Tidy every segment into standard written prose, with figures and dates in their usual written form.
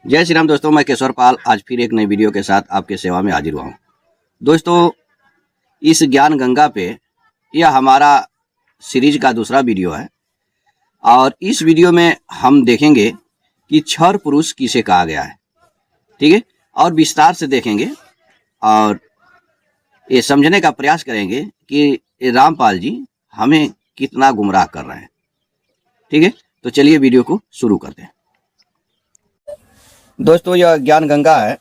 जय श्री राम दोस्तों, मैं केशवर पाल आज फिर एक नई वीडियो के साथ आपके सेवा में हाजिर हुआ हूँ। दोस्तों, इस ज्ञान गंगा पे यह हमारा सीरीज का दूसरा वीडियो है और इस वीडियो में हम देखेंगे कि क्षर पुरुष किसे कहा गया है। ठीक है, और विस्तार से देखेंगे और ये समझने का प्रयास करेंगे कि रामपाल जी हमें कितना गुमराह कर रहे हैं। ठीक है, तो चलिए वीडियो को शुरू करते हैं। दोस्तों, यह ज्ञान गंगा है।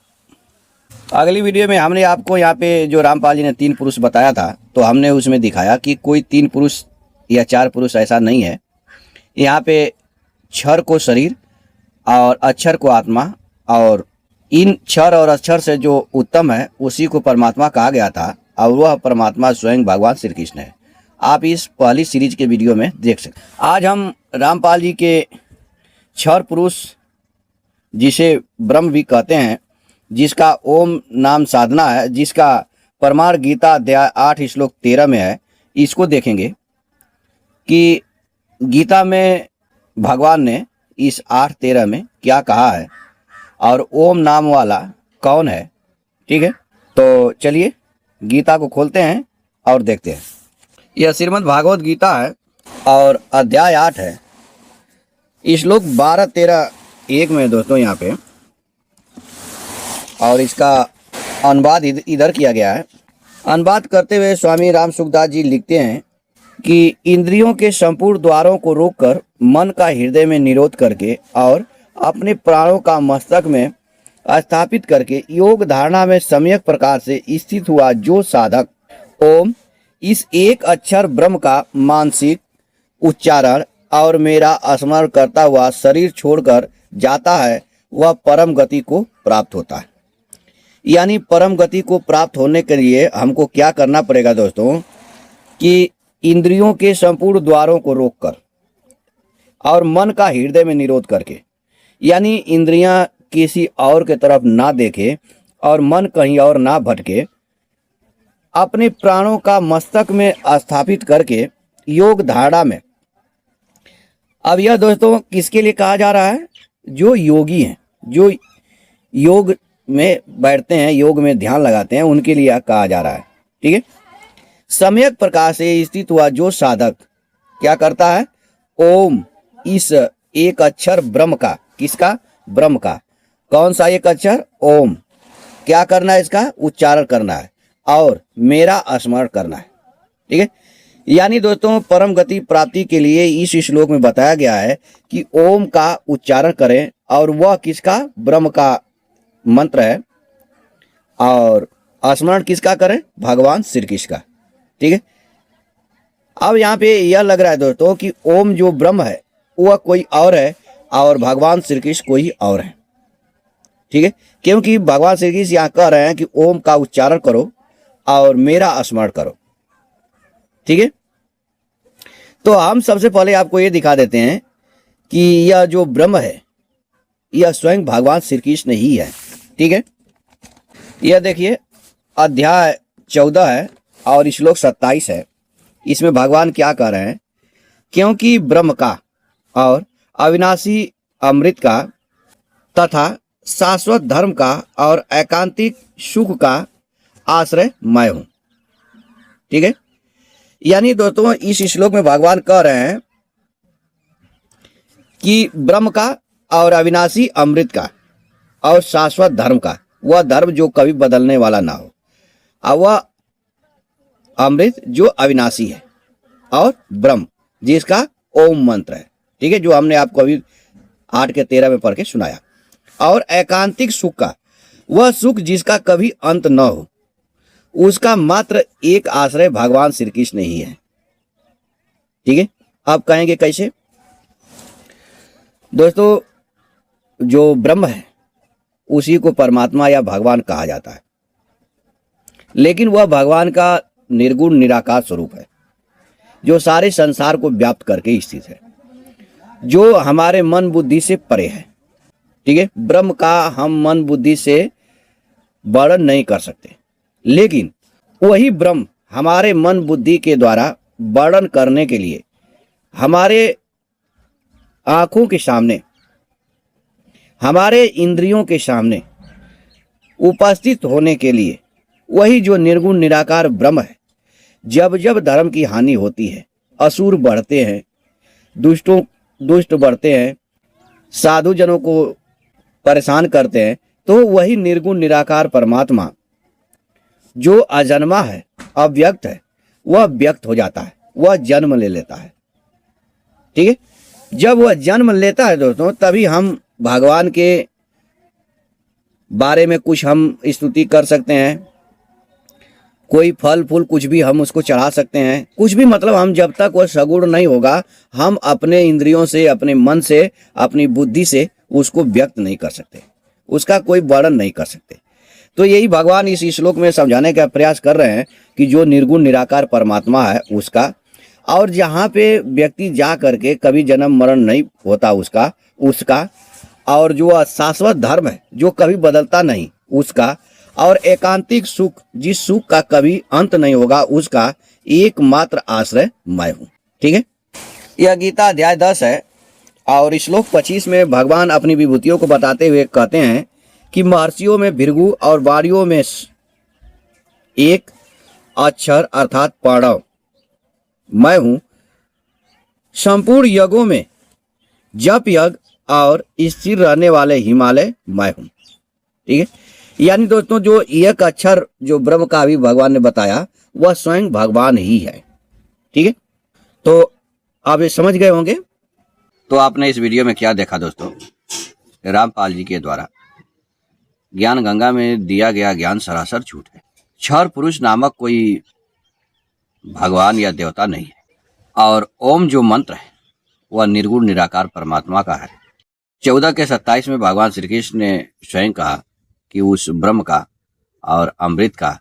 अगली वीडियो में हमने आपको यहाँ पे जो रामपाल जी ने 3 पुरुष बताया था, तो हमने उसमें दिखाया कि कोई 3 पुरुष या 4 पुरुष ऐसा नहीं है। यहाँ पे क्षर को शरीर और अक्षर को आत्मा, और इन क्षर और अक्षर से जो उत्तम है उसी को परमात्मा कहा गया था, और वह परमात्मा स्वयं भगवान श्री कृष्ण है। आप इस पहली सीरीज के वीडियो में देख सकते हैं। आज हम रामपाल जी के क्षर पुरुष, जिसे ब्रह्म भी कहते हैं, जिसका ओम नाम साधना है, जिसका परमार गीता अध्याय 8 श्लोक 13 में है, इसको देखेंगे कि गीता में भगवान ने इस 8:13 में क्या कहा है और ओम नाम वाला कौन है। ठीक है, तो चलिए गीता को खोलते हैं और देखते हैं। यह श्रीमद् भागवत गीता है और अध्याय 8 है, श्लोक 12, 13, 1 में दोस्तों यहाँ पे, और इसका अनुवाद इधर किया गया है। अनुवाद करते हुए स्वामी राम सुखदास जी लिखते हैं कि इंद्रियों के संपूर्ण द्वारों को रोककर मन का हृदय में निरोध करके और अपने प्राणों का मस्तक में स्थापित करके योग धारणा में सम्यक प्रकार से स्थित हुआ जो साधक ओम, इस एक अक्षर ब्रह्म का मानसिक उच्चारण और मेरा स्मरण करता हुआ शरीर छोड़कर जाता है, वह परम गति को प्राप्त होता है। यानी परम गति को प्राप्त होने के लिए हमको क्या करना पड़ेगा दोस्तों, कि इंद्रियों के संपूर्ण द्वारों को रोककर और मन का हृदय में निरोध करके, यानी इंद्रियां किसी और के तरफ ना देखे और मन कहीं और ना भटके, अपने प्राणों का मस्तक में स्थापित करके योग धारणा में। अब यह दोस्तों किसके लिए कहा जा रहा है? जो योगी हैं, जो योग में बैठते हैं, योग में ध्यान लगाते हैं, उनके लिए कहा जा रहा है। ठीक है, सम्यक प्रकार से स्थित हुआ जो साधक क्या करता है? ओम, इस एक अक्षर ब्रह्म का, किसका? ब्रह्म का। कौन सा एक अक्षर? ओम। क्या करना है? इसका उच्चारण करना है और मेरा स्मरण करना है। ठीक है, यानी दोस्तों परम गति प्राप्ति के लिए इस श्लोक में बताया गया है कि ओम का उच्चारण करें, और वह किसका? ब्रह्म का मंत्र है, और स्मरण किसका करें? भगवान श्री कृष्ण का। ठीक है, अब यहाँ पे यह लग रहा है दोस्तों कि ओम जो ब्रह्म है वह कोई और है और भगवान श्री कृष्ण कोई और है। ठीक है, क्योंकि भगवान श्री कृष्ण यहाँ कह रहे हैं कि ओम का उच्चारण करो और मेरा स्मरण करो। ठीक है, तो हम सबसे पहले आपको ये दिखा देते हैं कि यह जो ब्रह्म है यह स्वयं भगवान श्री कृष्ण ही है। ठीक है, यह देखिए अध्याय 14 है और श्लोक 27 है। इसमें भगवान क्या कह रहे हैं? क्योंकि ब्रह्म का और अविनाशी अमृत का तथा शाश्वत धर्म का और एकांतिक सुख का आश्रय मैं हूं। ठीक है, यानी दोस्तों इस श्लोक में भगवान कह रहे हैं कि ब्रह्म का और अविनाशी अमृत का और शाश्वत धर्म का, वह धर्म जो कभी बदलने वाला ना हो, और वह अमृत जो अविनाशी है, और ब्रह्म जिसका ओम मंत्र है। ठीक है, जो हमने आपको अभी 8:13 में पढ़ के सुनाया, और एकांतिक सुख का, वह सुख जिसका कभी अंत न हो, उसका मात्र एक आश्रय भगवान श्री कृष्ण ही है। ठीक है, आप कहेंगे कैसे? दोस्तों, जो ब्रह्म है उसी को परमात्मा या भगवान कहा जाता है, लेकिन वह भगवान का निर्गुण निराकार स्वरूप है, जो सारे संसार को व्याप्त करके स्थित है, जो हमारे मन बुद्धि से परे है। ठीक है, ब्रह्म का हम मन बुद्धि से वर्णन नहीं कर सकते, लेकिन वही ब्रह्म हमारे मन बुद्धि के द्वारा वर्णन करने के लिए हमारे आंखों के सामने हमारे इंद्रियों के सामने उपस्थित होने के लिए वही जो निर्गुण निराकार ब्रह्म है। जब जब धर्म की हानि होती है, असुर बढ़ते हैं, दुष्ट बढ़ते हैं, साधु जनों को परेशान करते हैं, तो वही निर्गुण निराकार परमात्मा जो अजन्मा है, अव्यक्त है, वह व्यक्त हो जाता है, वह जन्म ले लेता है। ठीक है, जब वह जन्म लेता है दोस्तों, तभी हम भगवान के बारे में कुछ हम स्तुति कर सकते हैं, कोई फल फूल कुछ भी हम उसको चढ़ा सकते हैं, कुछ भी, मतलब हम जब तक वह सगुण नहीं होगा, हम अपने इंद्रियों से, अपने मन से, अपनी बुद्धि से उसको व्यक्त नहीं कर सकते, उसका कोई वर्णन नहीं कर सकते। तो यही भगवान इस श्लोक में समझाने का प्रयास कर रहे हैं कि जो निर्गुण निराकार परमात्मा है उसका, और जहाँ पे व्यक्ति जा करके कभी जन्म मरण नहीं होता उसका, और जो शाश्वत धर्म है जो कभी बदलता नहीं उसका, और एकांतिक सुख जिस सुख का कभी अंत नहीं होगा उसका एकमात्र आश्रय मैं हूँ। ठीक है, यह गीता अध्याय 10 है और श्लोक 25 में भगवान अपनी विभूतियों को बताते हुए कहते हैं कि महर्षियों में भृगु और वारियों में एक अक्षर अर्थात प्रणव मैं हूँ, संपूर्ण यज्ञों में जप यज्ञ और स्थिर रहने वाले हिमालय मैं हूँ। ठीक है, यानी दोस्तों जो एक अक्षर जो ब्रह्म का भी भगवान ने बताया वह स्वयं भगवान ही है। ठीक है, तो आप ये समझ गए होंगे। तो आपने इस वीडियो में क्या देखा दोस्तों, रामपाल जी के द्वारा ज्ञान गंगा में दिया गया ज्ञान सरासर झूठ है। क्षर पुरुष नामक कोई भगवान या देवता नहीं है, और ओम जो मंत्र है वह निर्गुण निराकार परमात्मा का है। 14 के 27 में भगवान श्री कृष्ण ने स्वयं कहा कि उस ब्रह्म का और अमृत का,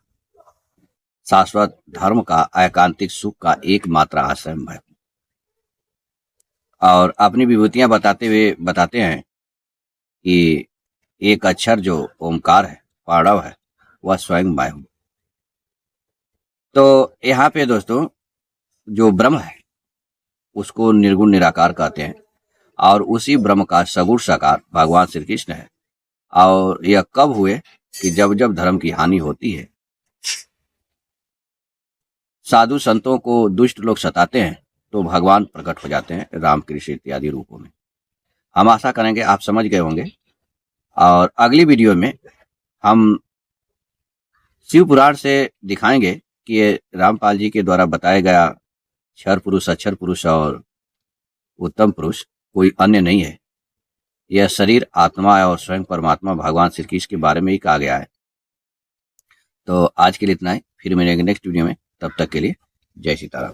शाश्वत धर्म का, एकांतिक सुख का एकमात्र आश्रय मैं हूं। और अपनी विभूतियां बताते हुए बताते हैं कि एक अक्षर जो ओमकार है, प्रणव है, वह स्वयं मैं हूं। तो यहाँ पे दोस्तों जो ब्रह्म है उसको निर्गुण निराकार कहते हैं, और उसी ब्रह्म का सगुण साकार भगवान श्री कृष्ण है। और यह कब हुए कि जब जब धर्म की हानि होती है, साधु संतों को दुष्ट लोग सताते हैं, तो भगवान प्रकट हो जाते हैं राम कृष्ण इत्यादि रूपों में। हम आशा करेंगे आप समझ गए होंगे, और अगली वीडियो में हम शिव पुराण से दिखाएंगे कि ये रामपाल जी के द्वारा बताया गया क्षर पुरुष, अक्षर पुरुष और उत्तम पुरुष कोई अन्य नहीं है। यह शरीर, आत्मा और स्वयं परमात्मा भगवान श्री कृष्ण के बारे में ही कहा गया है। तो आज के लिए इतना ही, फिर मिलेंगे नेक्स्ट वीडियो में। तब तक के लिए जय सीताराम।